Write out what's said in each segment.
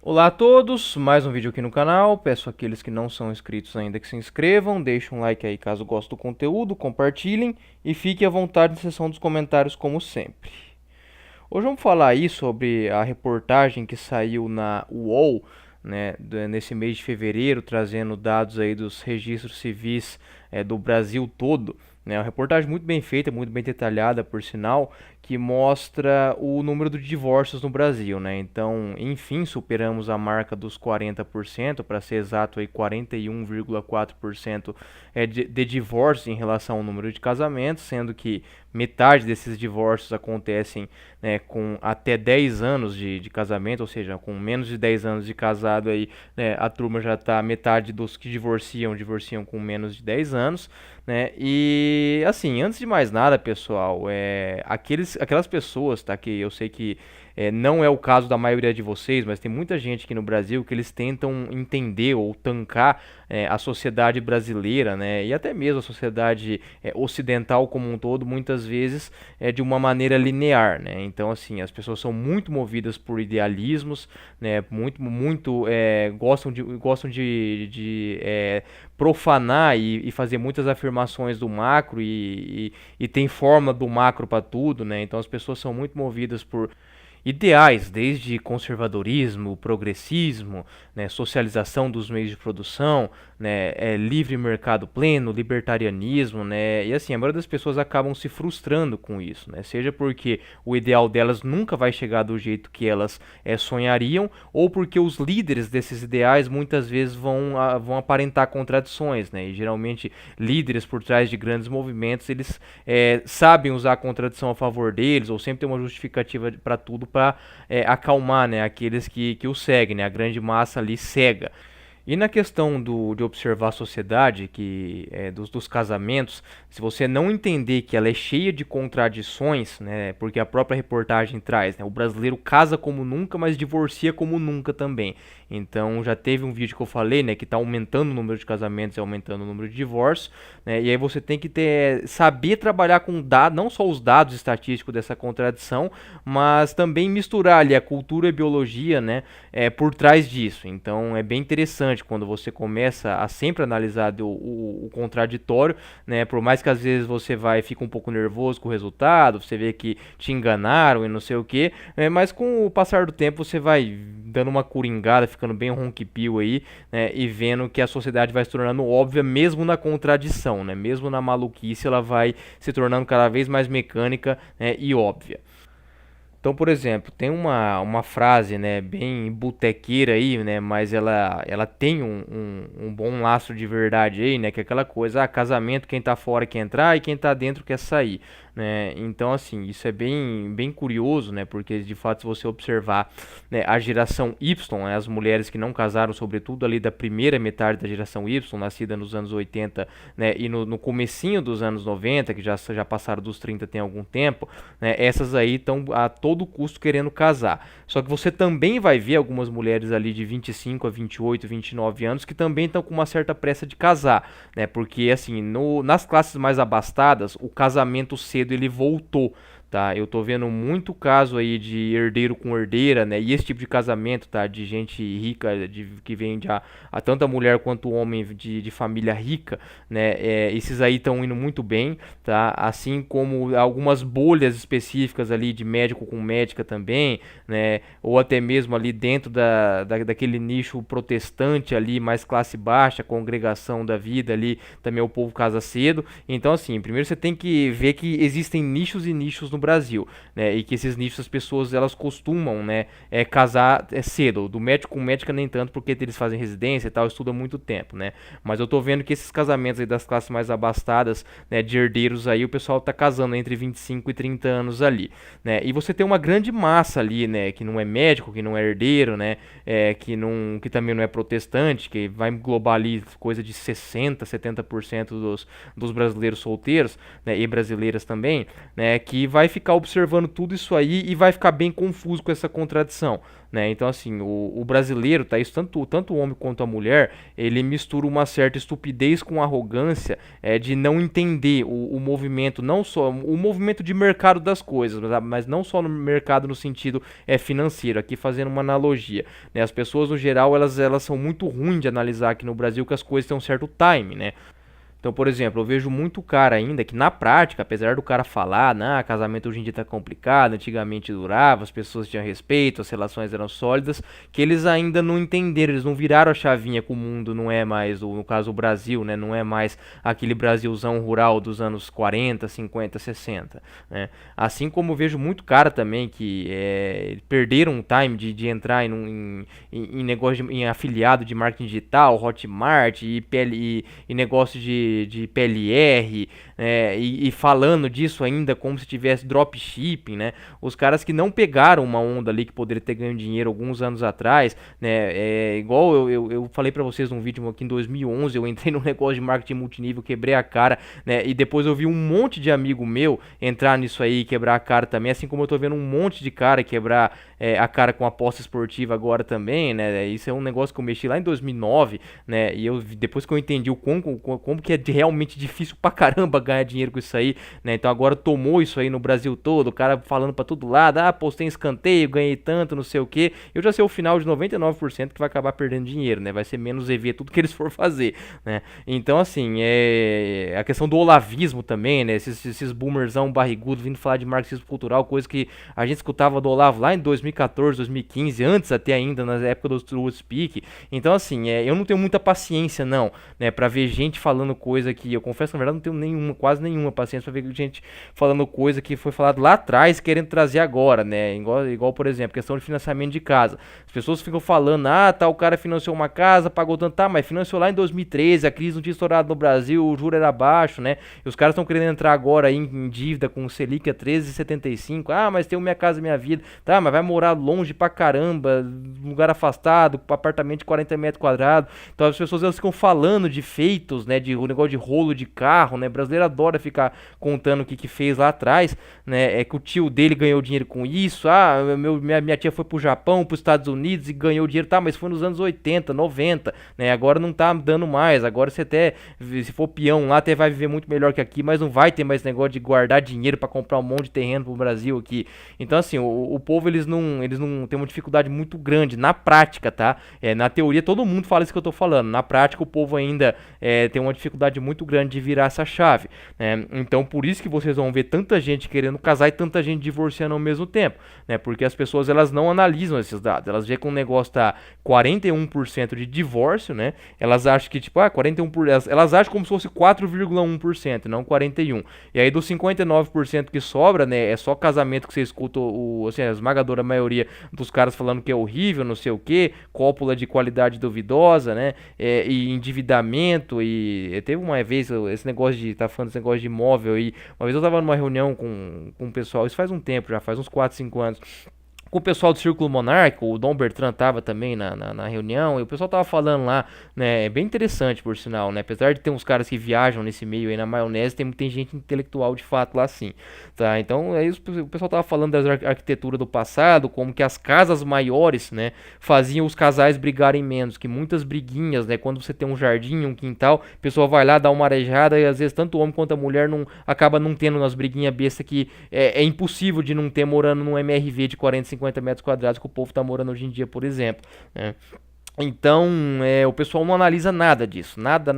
Olá a todos, mais um vídeo aqui no canal. Peço àqueles que não são inscritos ainda que se inscrevam, deixem um like aí caso gostem do conteúdo, compartilhem e fiquem à vontade na seção dos comentários como sempre. Hoje vamos falar aí sobre a reportagem que saiu na UOL, né, nesse mês de fevereiro, trazendo dados aí dos registros civis do Brasil todo. Né, uma reportagem muito bem feita, muito bem detalhada, por sinal, que mostra o número de divórcios no Brasil, né? Então, enfim, superamos a marca dos 40%, para ser exato aí 41,4% de divórcios em relação ao número de casamentos, sendo que metade desses divórcios acontecem, né, com até 10 anos de casamento, ou seja, com menos de 10 anos de casado aí, né, a turma já está, metade dos que divorciam com menos de 10 anos, né? E assim, antes de mais nada, pessoal, aquelas pessoas, tá, que eu sei que não é o caso da maioria de vocês, mas tem muita gente aqui no Brasil que eles tentam entender ou tancar a sociedade brasileira, né, e até mesmo a sociedade ocidental como um todo, muitas vezes de uma maneira linear, né? Então, assim, as pessoas são muito movidas por idealismos, né, gostam de profanar e fazer muitas afirmações do macro e tem forma do macro para tudo, né? Então as pessoas são muito movidas por ideais, desde conservadorismo, progressismo, né, socialização dos meios de produção, né, livre mercado pleno, libertarianismo, né, e assim, a maioria das pessoas acabam se frustrando com isso, né, seja porque o ideal delas nunca vai chegar do jeito que elas sonhariam, ou porque os líderes desses ideais muitas vezes vão aparentar contradições, né, e geralmente líderes por trás de grandes movimentos, eles sabem usar a contradição a favor deles, ou sempre tem uma justificativa para tudo, para acalmar, né, aqueles que o seguem, né, a grande massa ali cega. E na questão de observar a sociedade, dos casamentos, se você não entender que ela é cheia de contradições, né, porque a própria reportagem traz, né, o brasileiro casa como nunca, mas divorcia como nunca também. Então já teve um vídeo que eu falei, né, que está aumentando o número de casamentos e aumentando o número de divórcios, né, e aí você tem que saber trabalhar com dados, não só os dados estatísticos dessa contradição, mas também misturar ali a cultura e a biologia, né, por trás disso. Então é bem interessante quando você começa a sempre analisar o contraditório, né? Por mais que às vezes fica um pouco nervoso com o resultado, você vê que te enganaram e não sei o que, mas com o passar do tempo você vai dando uma coringada, ficando bem ronquipio aí, né? E vendo que a sociedade vai se tornando óbvia mesmo na contradição, né? Mesmo na maluquice, ela vai se tornando cada vez mais mecânica, né, e óbvia. Então, por exemplo, tem uma frase, né, bem botequeira aí, né, mas ela tem um bom lastro de verdade aí, né, que é aquela coisa, casamento, quem tá fora quer entrar e quem tá dentro quer sair, né. Então, assim, isso é bem curioso, né, porque de fato, se você observar, né, a geração Y, né, as mulheres que não casaram, sobretudo ali da primeira metade da geração Y, nascida nos anos 80, né, e no comecinho dos anos 90, que já passaram dos 30 tem algum tempo, né, essas aí estão a todo custo querendo casar. Só que você também vai ver algumas mulheres ali de 25 a 28, 29 anos que também estão com uma certa pressa de casar, né? Porque assim, nas classes mais abastadas, o casamento cedo ele voltou. Tá, eu tô vendo muito caso aí de herdeiro com herdeira, né? E esse tipo de casamento, tá? De gente rica, que vem a tanta mulher quanto homem de família rica, né? Esses aí estão indo muito bem, tá? Assim como algumas bolhas específicas ali de médico com médica também, né? Ou até mesmo ali dentro daquele nicho protestante ali, mais classe baixa, congregação da vida ali, também o povo casa cedo. Então, assim, primeiro você tem que ver que existem nichos e nichos no Brasil, né? E que esses nichos as pessoas elas costumam, né, casar cedo. Do médico com médica nem tanto, porque eles fazem residência e tal, estudam muito tempo, né? Mas eu tô vendo que esses casamentos aí das classes mais abastadas, né, de herdeiros aí, o pessoal tá casando entre 25 e 30 anos ali, né? E você tem uma grande massa ali, né, que não é médico, que não é herdeiro, né, que também não é protestante, que vai englobar ali coisa de 60, 70% dos brasileiros solteiros, né, e brasileiras também, né, que vai vai ficar observando tudo isso aí e vai ficar bem confuso com essa contradição, né? Então, assim, o brasileiro, tá? Isso tanto o homem quanto a mulher, ele mistura uma certa estupidez com arrogância, de não entender o movimento, não só o movimento de mercado das coisas, mas não só no mercado no sentido financeiro. Aqui fazendo uma analogia, né? As pessoas no geral elas são muito ruins de analisar aqui no Brasil que as coisas têm um certo time, né? Então, por exemplo, eu vejo muito cara ainda que na prática, apesar do cara falar, nah, casamento hoje em dia tá complicado, antigamente durava, as pessoas tinham respeito, as relações eram sólidas, que eles ainda não entenderam, eles não viraram a chavinha que o mundo não é mais, no caso o Brasil, né, não é mais aquele Brasilzão rural dos anos 40, 50, 60, né? Assim como eu vejo muito cara também que perderam o time de entrar em negócio em afiliado de marketing digital, Hotmart e negócio de PLR, e falando disso ainda como se tivesse dropshipping, né? Os caras que não pegaram uma onda ali que poderia ter ganho dinheiro alguns anos atrás, né? Igual eu falei pra vocês num vídeo aqui em 2011, eu entrei num negócio de marketing multinível, quebrei a cara, né? E depois eu vi um monte de amigo meu entrar nisso aí e quebrar a cara também, assim como eu tô vendo um monte de cara quebrar a cara com aposta esportiva agora também, né? Isso é um negócio que eu mexi lá em 2009, né? E depois que eu entendi como que é realmente difícil pra caramba ganhar dinheiro com isso aí, né? Então agora tomou isso aí no Brasil todo, o cara falando pra todo lado, postei em escanteio, ganhei tanto, não sei o que. Eu já sei o final de 99% que vai acabar perdendo dinheiro, né? Vai ser menos EV tudo que eles for fazer, né? Então, assim, a questão do olavismo também, né? Esses boomerzão barrigudo vindo falar de marxismo cultural, coisa que a gente escutava do Olavo lá em 2014, 2015, antes até ainda, na época do True Speak. Então, assim, eu não tenho muita paciência, não, né? Pra ver gente falando coisa que, eu confesso, na verdade, não tenho quase nenhuma paciência pra ver gente falando coisa que foi falado lá atrás, querendo trazer agora, né? Igual, por exemplo, questão de financiamento de casa. As pessoas ficam falando, o cara financiou uma casa, pagou tanto, mas financiou lá em 2013, a crise não tinha estourado no Brasil, o juro era baixo, né? E os caras estão querendo entrar agora aí em dívida com o Selic a 13,75. Mas tem o Minha Casa Minha Vida. Tá, mas vai morar longe pra caramba, lugar afastado, apartamento de 40 metros quadrados. Então as pessoas elas ficam falando de feitos, né? De o negócio de rolo de carro, né? O brasileiro adora ficar contando o que fez lá atrás, né? É que o tio dele ganhou dinheiro com isso. Minha tia foi pro Japão, pros Estados Unidos e ganhou dinheiro. Tá, mas foi nos anos 80, 90, né? Agora não tá dando mais. Agora você até, se for peão lá, até vai viver muito melhor que aqui, mas não vai ter mais negócio de guardar dinheiro pra comprar um monte de terreno pro Brasil aqui. Então, assim, o povo, eles não têm uma dificuldade muito grande na prática, tá? Na teoria, todo mundo fala isso que eu tô falando. Na prática, o povo ainda tem uma dificuldade muito grande de virar essa chave, né? Então, por isso que vocês vão ver tanta gente querendo casar e tanta gente divorciando ao mesmo tempo, né? Porque as pessoas, elas não analisam esses dados. Elas veem que um negócio tá 41% de divórcio, né? Elas acham que, tipo, 41%, elas acham como se fosse 4,1%, não 41%. E aí, dos 59% que sobra, né? É só casamento que você escuta assim, a esmagadora maioria dos caras falando que é horrível, não sei o que, cópula de qualidade duvidosa, né? E endividamento. E teve uma vez esse negócio de, tá falando desse negócio de imóvel aí. Uma vez eu tava numa reunião com o pessoal, isso faz um tempo já, faz uns 4, 5 anos. Com o pessoal do Círculo Monárquico, o Dom Bertrand tava também na reunião, e o pessoal tava falando lá, né, é bem interessante por sinal, né, apesar de ter uns caras que viajam nesse meio aí na maionese, tem gente intelectual de fato lá sim, tá, então aí o pessoal tava falando da arquitetura do passado, como que as casas maiores, né, faziam os casais brigarem menos, que muitas briguinhas, né, quando você tem um jardim, um quintal, o pessoal vai lá, dá uma arejada, e às vezes tanto o homem quanto a mulher acaba não tendo umas briguinhas besta que é impossível de não ter morando num MRV de 40, 50 metros quadrados que o povo tá morando hoje em dia, por exemplo, né? Então, o pessoal não analisa nada disso, nada,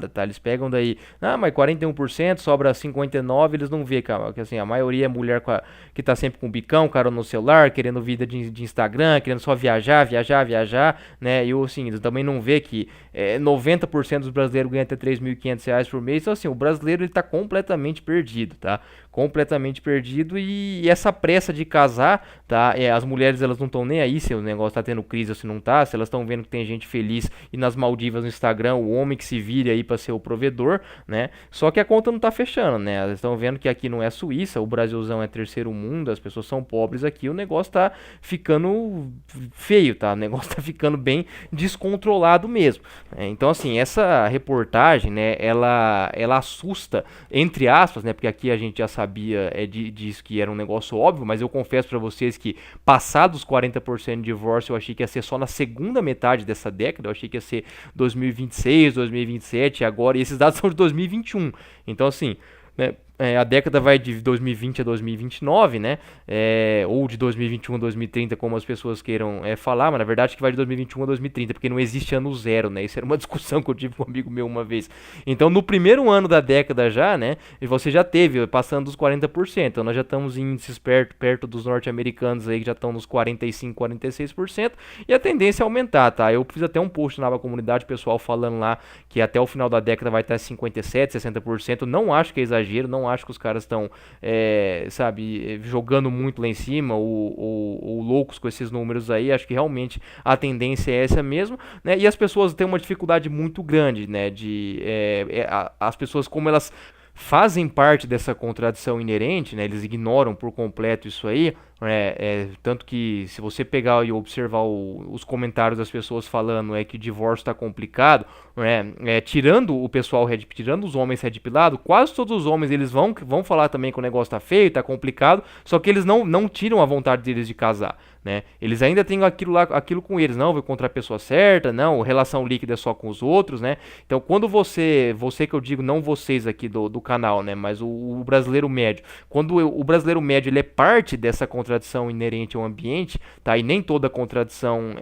tá? Eles pegam daí, mas 41%, sobra 59%, eles não vê, cara, que assim, a maioria é mulher que tá sempre com o bicão, cara, no celular, querendo vida de Instagram, querendo só viajar, né? E assim, eles também não vê que 90% dos brasileiros ganham até R$ 3.500 por mês, então assim, o brasileiro ele tá completamente perdido, tá? Completamente perdido e essa pressa de casar, tá? As mulheres elas não estão nem aí se o negócio tá tendo crise ou se não tá, se elas estão vendo que tem gente feliz e nas Maldivas no Instagram, o homem que se vire aí para ser o provedor, né? Só que a conta não tá fechando, né? Elas estão vendo que aqui não é Suíça, o Brasilzão é terceiro mundo, as pessoas são pobres aqui, o negócio tá ficando feio, tá? O negócio tá ficando bem descontrolado mesmo. Então, assim, essa reportagem, né, ela assusta, entre aspas, né? Porque aqui a gente já sabe sabia disso, que era um negócio óbvio, mas eu confesso pra vocês que passados os 40% de divórcio, eu achei que ia ser só na segunda metade dessa década, eu achei que ia ser 2026, 2027, agora, e esses dados são de 2021, então assim, né, a década vai de 2020 a 2029, né? Ou de 2021 a 2030, como as pessoas queiram falar, mas na verdade que vai de 2021 a 2030, porque não existe ano zero, né? Isso era uma discussão que eu tive com um amigo meu uma vez. Então, no primeiro ano da década já, né? Você já teve, passando dos 40%. Então, nós já estamos em índices perto dos norte-americanos aí, que já estão nos 45, 46%, e a tendência é aumentar, tá? Eu fiz até um post na comunidade, pessoal falando lá que até o final da década vai estar 57, 60%. Não acho que é exagero, não acho que os caras estão, sabe, jogando muito lá em cima ou loucos com esses números aí. Acho que realmente a tendência é essa mesmo, né? E as pessoas têm uma dificuldade muito grande, né? As pessoas, como elas fazem parte dessa contradição inerente, né? Eles ignoram por completo isso aí. Tanto que se você pegar e observar os comentários das pessoas falando que o divórcio está complicado, tirando o pessoal tirando os homens red pilados, quase todos os homens eles vão falar também que o negócio está feio, está complicado, só que eles não tiram a vontade deles de casar, né? Eles ainda têm aquilo com eles, não, vou encontrar a pessoa certa, não, relação líquida é só com os outros, né? Então quando você que eu digo, não vocês aqui do canal, né, mas o brasileiro médio, quando o brasileiro médio ele é parte dessa contradição inerente ao ambiente, tá? E nem toda contradição,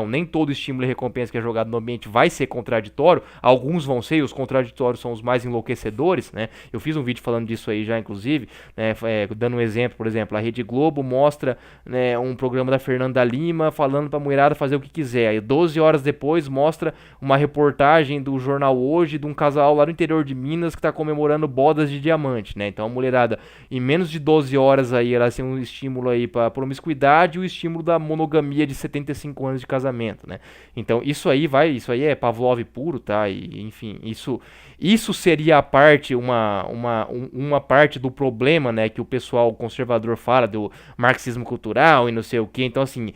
nem todo estímulo e recompensa que é jogado no ambiente vai ser contraditório. Alguns vão ser, e os contraditórios são os mais enlouquecedores, né? Eu fiz um vídeo falando disso aí já, inclusive, né? Dando um exemplo, por exemplo, a Rede Globo mostra, né, um programa da Fernanda Lima falando pra mulherada fazer o que quiser. Aí 12 horas depois mostra uma reportagem do Jornal Hoje de um casal lá no interior de Minas que tá comemorando bodas de diamante, né? Então a mulherada, em menos de 12 horas aí, ela tem um estímulo aí para promiscuidade e o estímulo da monogamia de 75 anos de casamento, né? Então isso aí é Pavlov puro, tá? E enfim, isso seria a parte, uma parte do problema, né, que o pessoal conservador fala do marxismo cultural e não sei o que. Então assim,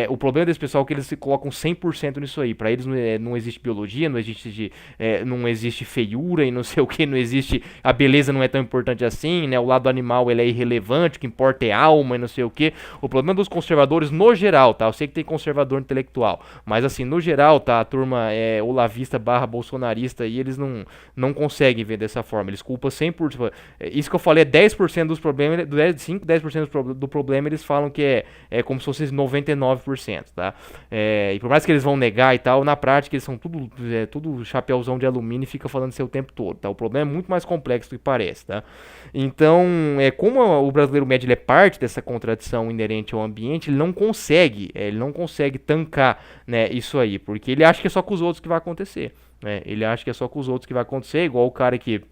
o problema desse pessoal é que eles se colocam 100% nisso aí. Para eles não existe biologia, não existe feiura e não sei o que, não existe, a beleza não é tão importante assim, né? O lado animal ele é irrelevante, o que importa é alma e não sei o que. O problema dos conservadores no geral, tá? Eu sei que tem conservador intelectual, mas assim, no geral, tá? A turma olavista / bolsonarista e eles não conseguem ver dessa forma. Eles culpam 100%. Isso que eu falei é 10% dos problemas, 5, 10% do problema eles falam que é como se fosse 99%, tá? E por mais que eles vão negar e tal, na prática eles são tudo chapéuzão de alumínio e fica falando isso o tempo todo, tá? O problema é muito mais complexo do que parece, tá? Então, como o brasileiro médio ele é parte dessa contradição inerente ao ambiente, ele não consegue tancar, né, isso aí, porque ele acha que é só com os outros que vai acontecer, né? Ele acha que é só com os outros que vai acontecer, igual o cara que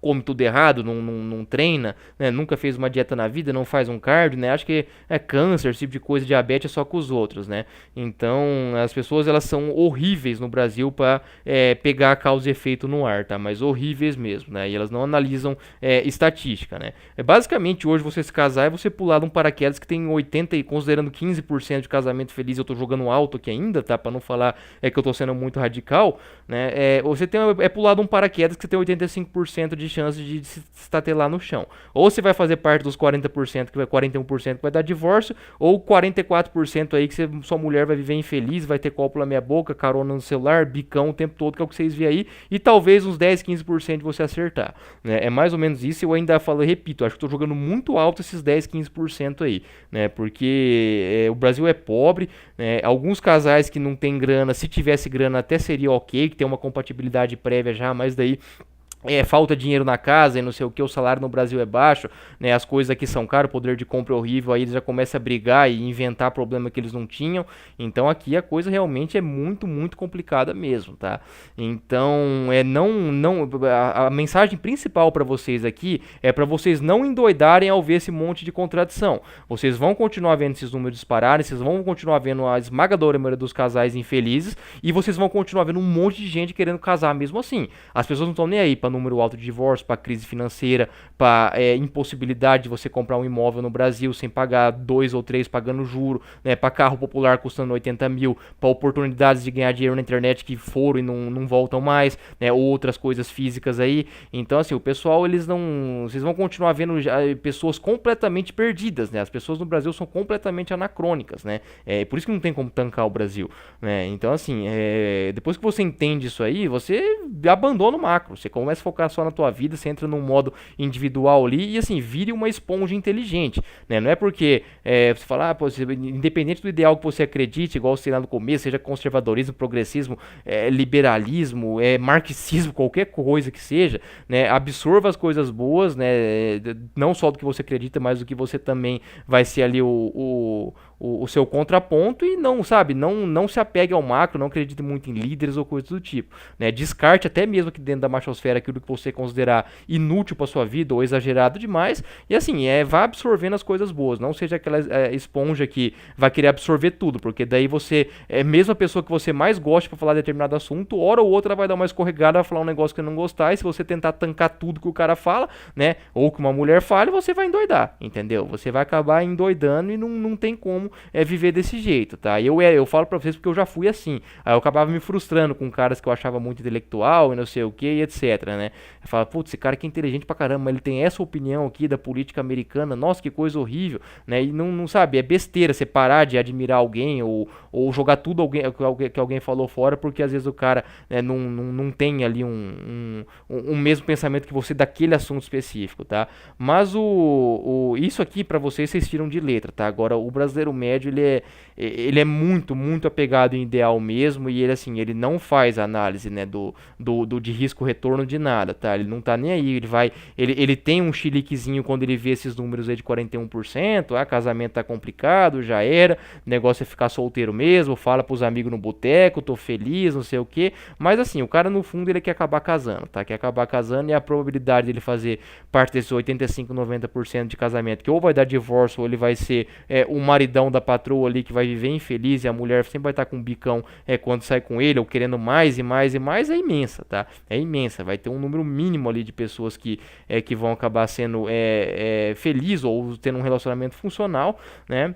come tudo errado, não treina, né, nunca fez uma dieta na vida, não faz um cardio, né, acho que câncer, esse tipo de coisa, diabetes é só com os outros, né. Então as pessoas elas são horríveis no Brasil para pegar a causa e efeito no ar, tá, mas horríveis mesmo, né, e elas não analisam estatística, né. Basicamente hoje você se casar é você pular de um paraquedas que tem 80 e considerando 15% de casamento feliz, eu tô jogando alto aqui ainda, tá, para não falar que eu tô sendo muito radical, né, você tem pular de um paraquedas que você tem 85% de chance de se estatelar no chão. Ou você vai fazer parte dos 40%, que vai 41% que vai dar divórcio, ou 44% aí que sua mulher vai viver infeliz, vai ter cópula na meia boca, carona no celular, bicão o tempo todo, que é o que vocês vê aí, e talvez uns 10, 15% de você acertar, né? É mais ou menos isso. Eu ainda falo, repito, acho que estou jogando muito alto esses 10, 15% aí, né? Porque o Brasil é pobre, né? Alguns casais que não tem grana, se tivesse grana até seria ok, que tem uma compatibilidade prévia já, mas daí falta dinheiro na casa e não sei o que, o salário no Brasil é baixo, né, as coisas aqui são caras, o poder de compra é horrível, aí eles já começam a brigar e inventar problema que eles não tinham. Então aqui a coisa realmente é muito, muito complicada mesmo, tá? Então a mensagem principal para vocês aqui é para vocês não endoidarem ao ver esse monte de contradição. Vocês vão continuar vendo esses números dispararem, vocês vão continuar vendo a esmagadora maioria dos casais infelizes e vocês vão continuar vendo um monte de gente querendo casar mesmo assim. As pessoas não estão nem aí para número alto de divórcio, para crise financeira, para impossibilidade de você comprar um imóvel no Brasil sem pagar 2 ou 3 pagando juro, né, para carro popular custando 80 mil, para oportunidades de ganhar dinheiro na internet que foram e não voltam mais, né, outras coisas físicas aí. Então, assim, o pessoal, eles não. Vocês vão continuar vendo pessoas completamente perdidas, né? As pessoas no Brasil são completamente anacrônicas, né? Por isso que não tem como tancar o Brasil, né? Então, assim, depois que você entende isso aí, você abandona o macro, você começa a focar só na tua vida, você entra num modo individual ali e, assim, vire uma esponja inteligente, né? Não é porque você fala, pô, independente do ideal que você acredite, igual você lá no começo, seja conservadorismo, progressismo, liberalismo, marxismo, qualquer coisa que seja, né? Absorva as coisas boas, né? Não só do que você acredita, mas do que você também vai ser ali o seu contraponto e não, sabe, não se apegue ao macro, não acredite muito em líderes ou coisas do tipo, né? Descarte até mesmo aqui dentro da machosfera aquilo que você considerar inútil para sua vida ou exagerado demais e assim, vá absorvendo as coisas boas, não seja aquela esponja que vai querer absorver tudo, porque daí você, mesmo a pessoa que você mais gosta para falar determinado assunto, hora ou outra vai dar uma escorregada, vai falar um negócio que não gostar, e se você tentar tancar tudo que o cara fala, né, ou que uma mulher fale, você vai endoidar, entendeu? Você vai acabar endoidando e não tem como viver desse jeito, tá? Eu falo pra vocês porque eu já fui assim. Aí eu acabava me frustrando com caras que eu achava muito intelectual e não sei o que, e etc, né? Eu falava, putz, esse cara que é inteligente pra caramba, ele tem essa opinião aqui da política americana, nossa, que coisa horrível, né? E não sabe, é besteira você parar de admirar alguém ou jogar tudo que alguém falou fora, porque às vezes o cara, né, não tem ali um mesmo pensamento que você daquele assunto específico, tá? Mas isso aqui pra vocês tiram de letra, tá? Agora o brasileiro médio, ele é muito, muito apegado em ideal mesmo, e ele, assim, ele não faz análise, né, de risco-retorno de nada, tá? Ele não tá nem aí, ele tem um chiliquezinho quando ele vê esses números aí de 41%, casamento tá complicado, já era, o negócio é ficar solteiro mesmo, fala pros amigos no boteco, tô feliz, não sei o que, mas assim, o cara no fundo ele quer acabar casando, tá? Quer acabar casando, e a probabilidade dele fazer parte desses 85, 90% de casamento, que ou vai dar divórcio, ou ele vai ser o maridão da patroa ali que vai viver infeliz, e a mulher sempre vai estar com um bicão quando sai com ele, ou querendo mais e mais e mais, é imensa, tá? É imensa, vai ter um número mínimo ali de pessoas que vão acabar sendo felizes ou tendo um relacionamento funcional, né?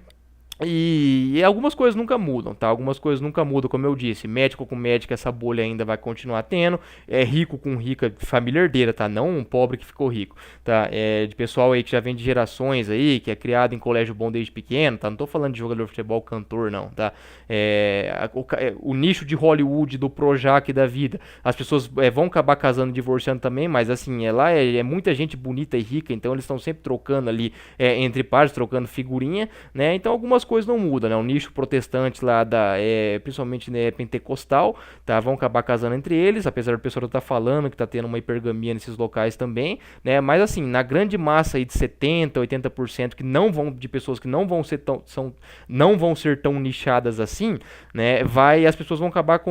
E algumas coisas nunca mudam, tá? Algumas coisas nunca mudam, como eu disse. Médico com médico, essa bolha ainda vai continuar tendo. Rico com rica, família herdeira, tá? Não um pobre que ficou rico, tá? De pessoal aí que já vem de gerações aí, que é criado em colégio bom desde pequeno, tá? Não tô falando de jogador de futebol, cantor, não, tá? O nicho de Hollywood, do Projac da vida. As pessoas vão acabar casando e divorciando também, mas assim, lá é muita gente bonita e rica, então eles estão sempre trocando ali entre pares, trocando figurinha, né? Então algumas coisas não mudam, né? O nicho protestante lá principalmente, né, pentecostal, tá? Vão acabar casando entre eles, apesar do pessoal estar falando que tá tendo uma hipergamia nesses locais também, né? Mas assim, na grande massa aí de 70, 80% de pessoas que não vão ser tão nichadas assim, né? As pessoas vão acabar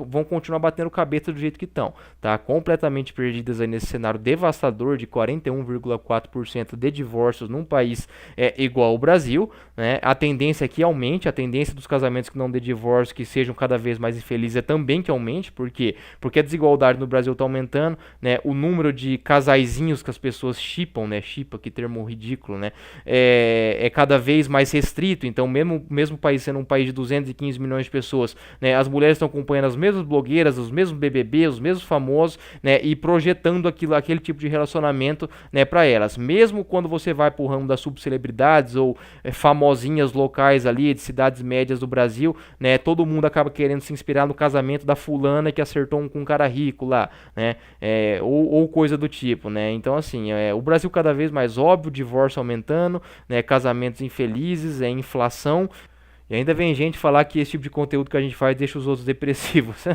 vão continuar batendo cabeça do jeito que estão, tá? Completamente perdidas aí nesse cenário devastador de 41,4% de divórcios num país igual ao Brasil, né? A tendência é que aumente, a tendência dos casamentos que não dê divórcio, que sejam cada vez mais infelizes, é também que aumente. Por quê? Porque a desigualdade no Brasil está aumentando, né? O número de casaizinhos que as pessoas shippam, né? Shippa, que termo ridículo, né? É cada vez mais restrito. Então, mesmo o país sendo um país de 215 milhões de pessoas, né? As mulheres estão acompanhando as mesmas blogueiras, os mesmos BBB, os mesmos famosos, né? E projetando aquele tipo de relacionamento, né, para elas. Mesmo quando você vai pro ramo das subcelebridades ou famosinhas locais ali de cidades médias do Brasil, né? Todo mundo acaba querendo se inspirar no casamento da fulana que acertou com um cara rico lá, né? Ou coisa do tipo, né? Então, assim, o Brasil cada vez mais óbvio, divórcio aumentando, né? Casamentos infelizes, inflação, e ainda vem gente falar que esse tipo de conteúdo que a gente faz deixa os outros depressivos.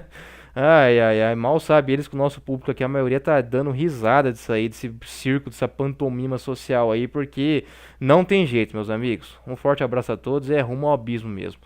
Ai, ai, ai, mal sabe eles que o nosso público aqui, a maioria tá dando risada disso aí, desse circo, dessa pantomima social aí, porque não tem jeito, meus amigos. Um forte abraço a todos, rumo ao abismo mesmo.